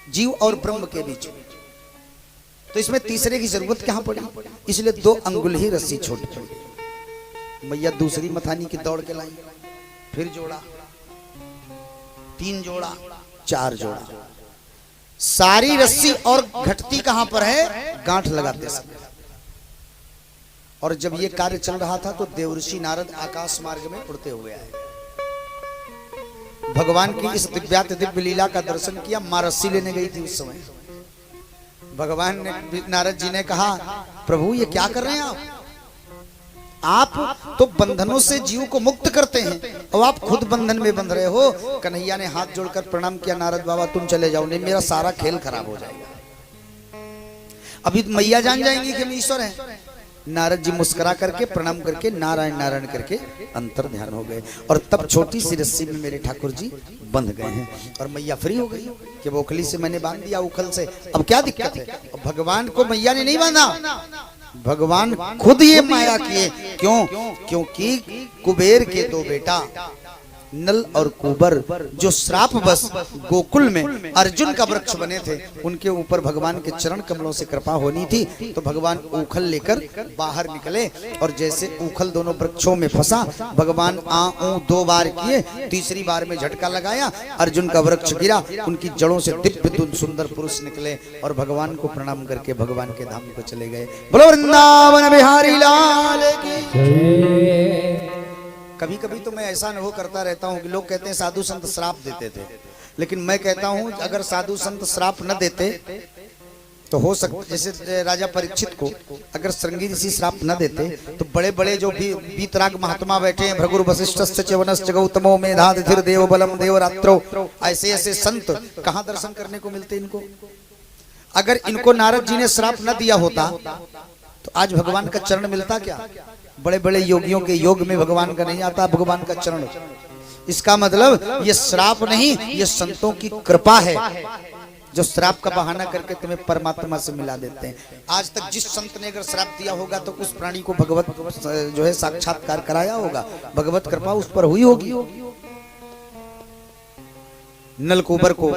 जीव और ब्रह्म के बीच में। तो इसमें तीसरे की जरूरत कहां पड़ी? इसलिए 2 अंगुल ही रस्सी छोड़ छोड़ी। मैया दूसरी मथानी की दौड़ के लाई, फिर जोड़ा, 3 जोड़ा, 4 जोड़ा। सारी रस्सी और घटती कहां पर है? गांठ लगाते समय। और जब ये कार्य चल रहा था तो देवर्षि नारद आकाश मार्ग में उड़ते हुए आए। भगवान की इस दिव्याति दिव्य लीला का दर्शन किया। मां रस्सी लेने गई थी उस समय। भगवान ने, नारद जी ने कहा, प्रभु ये क्या कर रहे हैं आप तो बंधनों से जीव को मुक्त करते हैं और आप खुद बंधन में बंध रहे हो। कन्हैया ने हाथ जोड़कर प्रणाम किया, नारद बाबा तुम चले जाओ, नहीं मेरा सारा खेल खराब हो जाएगा। अभी मैया जान जाएंगी कि हम ईश्वर हैं। नारद जी मुस्कुरा करके प्रणाम करके नारायण नारायण करके अंतर ध्यान हो गए। और तब छोटी सी रस्सी में मेरे ठाकुर जी बंध गए हैं। और मैया फ्री हो गई कि वो उखली से मैंने बांध दिया, उखल से, अब क्या दिक्कत है? भगवान को मैया ने नहीं बांधा, भगवान खुद ये माया किए। क्यों? क्योंकि कुबेर के 2 बेटा नल और कुबर जो श्राप बस गोकुल में अर्जुन का वृक्ष बने थे, उनके ऊपर भगवान के चरण कमलों से कृपा होनी थी। तो भगवान ऊखल लेकर बाहर निकले और जैसे ऊखल दोनों वृक्षों में फंसा, भगवान आ ऊ 2 बार किए, तीसरी बार में झटका लगाया, अर्जुन का वृक्ष गिरा, उनकी जड़ों से दिव्य सुंदर पुरुष निकले और भगवान को प्रणाम करके भगवान के धाम को चले गए। बोलो वृंदावन बिहारी लाल की। कभी कभी तो मैं ऐसा अनुभव करता रहता हूँ कि लोग कहते हैं साधु संत श्राप देते थे, लेकिन मैं कहता हूँ अगर साधु संत श्राप न देते तो हो सकता, जैसे राजा परीक्षित को अगर श्रृंगी ऋषि श्राप न देते तो बड़े बड़े जो भी वीतराग महात्मा बैठे हैं, भृगुर वशिष्ठ च्यवनश्च गौतमो मेधातिथिर देव बलम देवरात्रो, ऐसे ऐसे संत कहाँ दर्शन करने को मिलते इनको। अगर इनको नारद जी ने श्राप न दिया होता तो आज भगवान का चरण मिलता क्या? बड़े बड़े योगियों के योग में भगवान का नहीं आता भगवान का चरण। इसका मतलब ये श्राप नहीं, ये संतों की कृपा है जो श्राप का बहाना करके तुम्हें परमात्मा से मिला देते हैं। आज तक जिस संत ने अगर श्राप दिया होगा तो उस प्राणी को भगवत जो है साक्षात्कार कराया होगा, भगवत कृपा उस पर हुई होगी। नलकुबर को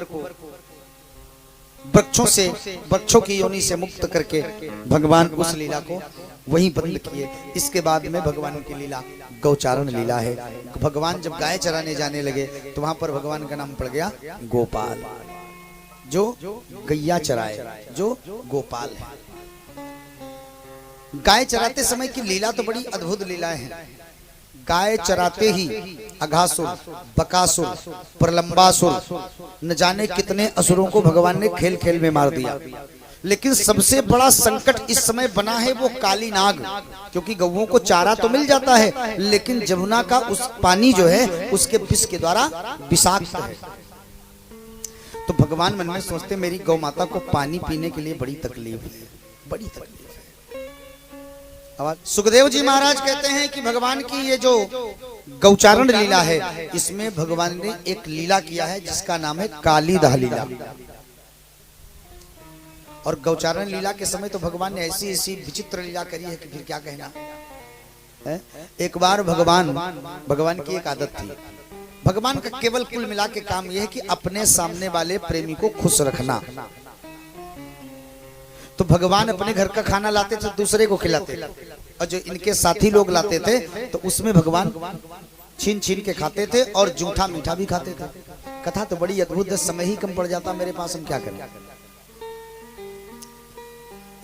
वृक्षों की योनि से मुक्त करके भगवान उस लीला को वहीं बंद किए। इसके बाद में भगवान की लीला गौचारण लीला है। भगवान जब गाय चराने जाने लगे तो वहां पर भगवान का नाम पड़ गया गोपाल, जो गैया चराए, जो गोपाल है। गाय चराते समय की लीला तो बड़ी अद्भुत लीलाएं हैं। गाय चराते ही अघासुर, बकासुर, प्रलंबासुर, न जाने कितने असुरों को भगवान ने खेल खेल में मार दिया। लेकिन सबसे बड़ा संकट इस समय बना है वो काली नाग, क्योंकि गौओं को चारा तो मिल जाता है लेकिन जमुना का उस पानी जो है उसके विष के द्वारा विषाक्त है। तो भगवान मन में सोचते मेरी गौ माता को पानी पीने के लिए बड़ी तकलीफ है, बड़ी तकलीफ है। सुखदेव जी महाराज कहते हैं कि भगवान की ये जो गौचारण लीला है इसमें भगवान ने एक लीला किया है जिसका नाम है काली दाह लीला। और गौचारण लीला के समय तो भगवान ने ऐसी ऐसी विचित्र लीला करी है कि फिर क्या कहना है। एक बार भगवान की एक आदत थी, भगवान का केवल कुल मिला के काम यह है कि अपने सामने वाले प्रेमी को खुश रखना। तो भगवान अपने घर का खाना लाते थे दूसरे को खिलाते, और जो इनके साथी लोग लाते थे तो उसमें भगवान छीन छीन के खाते थे और जूठा मीठा भी खाते थे। कथा तो बड़ी अद्भुत है, समय ही कम पड़ जाता मेरे पास, हम क्या करें।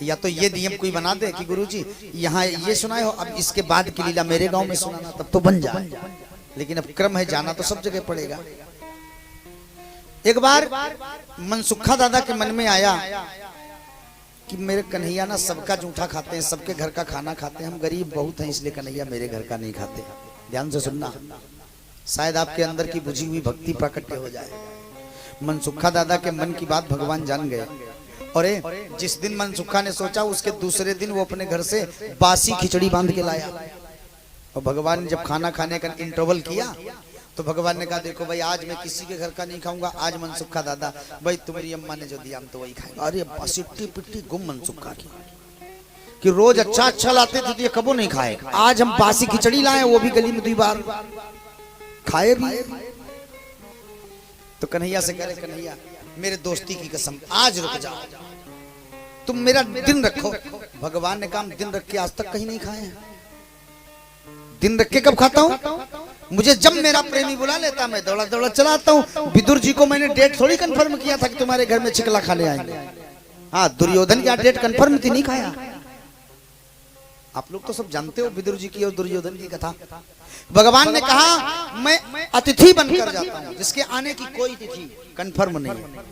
या तो ये नियम कोई बना दे कि गुरुजी यहाँ ये सुनाए हो, अब इसके बाद की लीला मेरे गांव में सुनाना, तब तो बन जाए। लेकिन अब क्रम है, जाना तो सब जगह पड़ेगा। एक बार मनसुखा दादा के मन में आया कि मेरे कन्हैया ना सबका जूठा खाते हैं, सबके घर का खाना खाते हैं, हम गरीब बहुत हैं इसलिए कन्हैया मेरे घर का नहीं खाते। ध्यान से सुनना, शायद आपके अंदर की बुझी हुई भक्ति प्रकट हो जाए। मनसुखा दादा के मन की बात भगवान जान गए। और जिस दिन मनसुखा ने सोचा उसके दूसरे दिन वो अपने घर से बासी खिचड़ी बांध के लाया। और भगवान ने जब खाना खाने का इंटरवल किया तो भगवान ने कहा देखो भाई आज मैं किसी के घर का नहीं खाऊंगा, आज मनसुखा दादा भाई तुम्हारी अम्मा ने जो दिया हम तो वही खाएंगे। अरे बासिट्टी पिट्टी गुम मनसुखा की कि रोज अच्छा अच्छा लाते थे तो ये कबो नहीं खाए, आज हम बासी खिचड़ी लाए वो भी गली में 2 बार खाए भी। तो कन्हैया से कह रहे कन्हैया मेरे दोस्ती की कसम आज रुक जाओ, तुम मेरा दिन रखो। भगवान ने कहा दिन रख के आज तक कहीं नहीं खाए हैं। दिन रख के कब खाता हूँ? मुझे जब मेरा प्रेमी बुला लेता मैं दौड़ा दौड़ा चला आता हूँ। विदुर जी को मैंने डेट थोड़ी कंफर्म किया था कि तुम्हारे घर में चिकला खाने आएंगे। हाँ, दुर्योधन की डेट कंफर्म थी, नहीं खाया। आप लोग तो सब जानते हो विदुर जी की और दुर्योधन की कथा। भगवान ने कहा मैं अतिथि बनकर जाता हूँ, जिसके आने की कोई तिथि कंफर्म नहीं है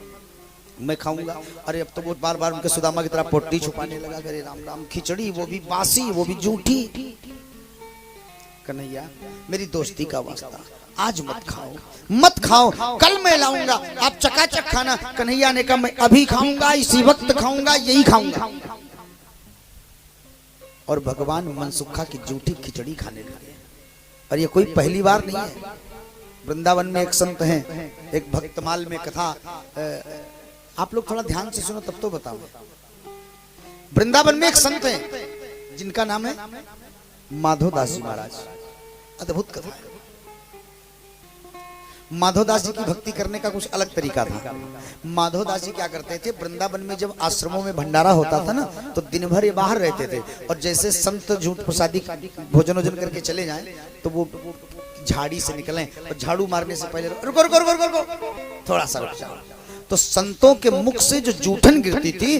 मैं खाऊंगा। अरे अब तो वो बार बार उनके सुदामा की तरह पोटी छुपाने लगा, करे राम राम खिचड़ी वो भी बासी वो भी जूठी। कन्हैया मेरी दोस्ती का वास्ता आज मत खाओ, मत खाओ, कल मैं लाऊंगा, आप चकाचक खाना। कन्हैया ने कहा मैं अभी खाऊंगा, इसी वक्त खाऊंगा, यही खाऊंगा। और भगवान मनसुखा की जूठी खिचड़ी खाने लगे। और ये कोई पहली बार नहीं है। वृंदावन में एक संत हैं, एक भक्तमाल में कथा, आप लोग थोड़ा ध्यान से सुनो तब तो बताओ। वृंदावन में एक संत हैं जिनका नाम है माधोदास जी महाराज। अद्भुत कथा है। माधोदास जी की भक्ति करने का कुछ अलग तरीका था। माधोदास जी क्या करते थे, वृंदावन में जब आश्रमों में भंडारा होता था ना तो दिन भर ये बाहर रहते थे। और जैसे संत झूठ प्रसादी भोजन वोजन करके चले जाएं तो वो झाड़ी से निकलें और झाड़ू मारने से पहले रुको रुको रुको रुको थोड़ा सा रुक जाओ। तो संतों के मुख से जो जूठन गिरती थी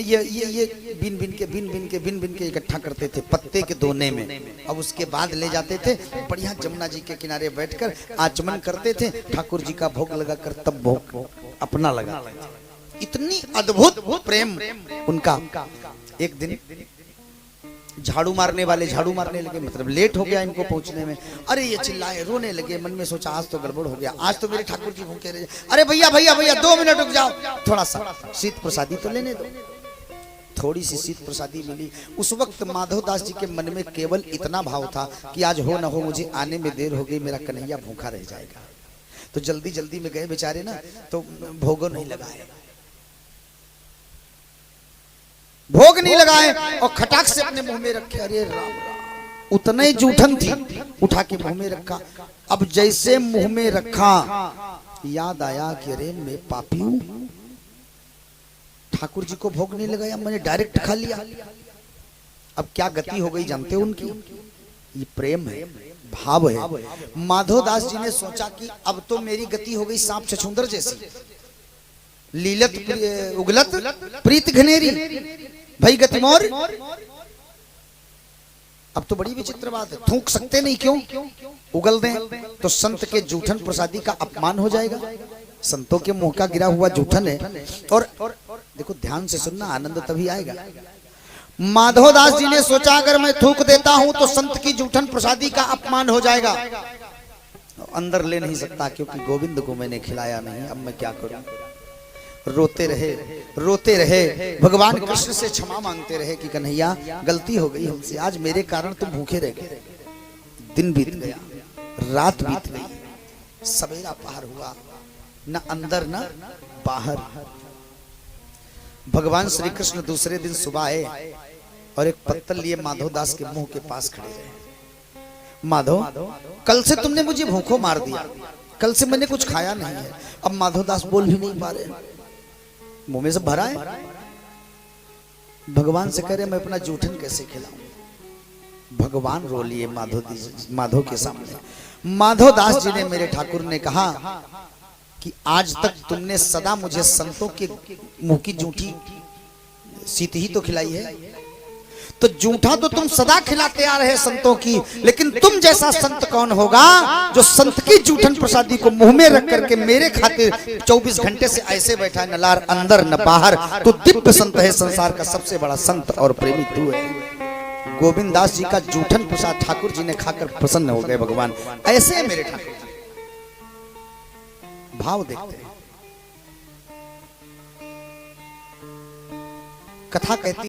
ये बिन बिन के इकट्ठा करते थे पत्ते के दोने में। अब उसके बाद ले जाते थे बढ़िया जमुना जी के किनारे बैठकर आचमन करते थे, ठाकुर जी का भोग लगाकर तब भोग अपना लगा। इतनी अद्भुत प्रेम उनका। एक दिन झाड़ू मारने वाले झाड़ू मारने लगे, मतलब लेट हो गया इनको पहुंचने में। अरे ये चिल्लाए रोने लगे, मन में सोचा आज तो गड़बड़ हो गया, आज तो मेरे ठाकुर जी भूखे रहे। अरे भैया भैया भैया 2 मिनट रुक जाओ, थोड़ा सा शीत प्रसादी तो लेने दो। थोड़ी सी शीत प्रसादी मिली। उस वक्त माधवदास जी के मन में केवल इतना भाव था कि आज हो न हो मुझे आने में देर हो गई, मेरा कन्हैया भूखा रह जाएगा। तो जल्दी जल्दी में गए बेचारे ना, तो भोगो नहीं लगाए, भोग नहीं लगाए और खटाक से अपने मुंह में रखे। अरे राम राम, उतना ही जूठन थी, उठा के मुंह में रखा। अब जैसे मुंह में रखा याद आया कि अरे मैं पापी हूं, ठाकुर जी को भोग नहीं लगाया, मैंने डायरेक्ट खा लिया। अब क्या गति हो गई जानते हो उनकी? ये प्रेम है, भाव है। माधवदास जी ने सोचा कि अब तो मेरी गति हो गई सांप छछूंदर जैसी, लीलत उगलत प्रीत घनेरी भाई गति मोर। अब तो बड़ी विचित्र बात है, थूक सकते नहीं, क्यों उगल दें तो संत के जूठन प्रसादी का अपमान हो जाएगा। संतों के मुंह का गिरा हुआ जूठन है। और देखो ध्यान से सुनना, आनंद तभी आएगा। माधवदास जी ने सोचा अगर मैं थूक देता हूं तो संत की जूठन प्रसादी का अपमान हो जाएगा, अंदर ले नहीं सकता क्योंकि गोविंद को मैंने खिलाया नहीं, अब मैं क्या करूं। रोते रहे, भगवान कृष्ण से क्षमा मांगते रहे कि कन्हैया गलती हो गई हमसे, आज मेरे कारण तुम भूखे रह गए। दिन बीत गया, रात बीत गई, सवेरा पार हुआ, न अंदर न बाहर। भगवान श्री कृष्ण दूसरे दिन सुबह आए और एक पत्तल लिए माधवदास के मुंह के पास खड़े रहे। माधव, कल से तुमने मुझे भूखों मार दिया, कल से मैंने कुछ खाया नहीं है। अब माधवदास बोल भी नहीं पा रहे, मुंह में से भरा है। भगवान से कह रहे मैं अपना जूठन कैसे खिलाऊं। भगवान रो लिए माधव के सामने। माधवदास जी ने, मेरे ठाकुर ने कहा कि आज तक तुमने सदा मुझे संतों के मुंह की जूठी सीत ही तो खिलाई है, तो जूठा तो तुम सदा खिलाते आ रहे संतों की, लेकिन तुम जैसा संत कौन होगा जो संत की जूठन प्रसादी को मुंह में रख करके मेरे खातिर 24 घंटे से ऐसे बैठा है, न लार अंदर न बाहर। तो दिव्य संत है, संसार का सबसे बड़ा संत और प्रेमी तू है। गोविंद दास जी का जूठन प्रसाद ठाकुर जी ने खाकर प्रसन्न हो गए भगवान। ऐसे है मेरे ठाकुर, भाव देखते हैं। कथा कहती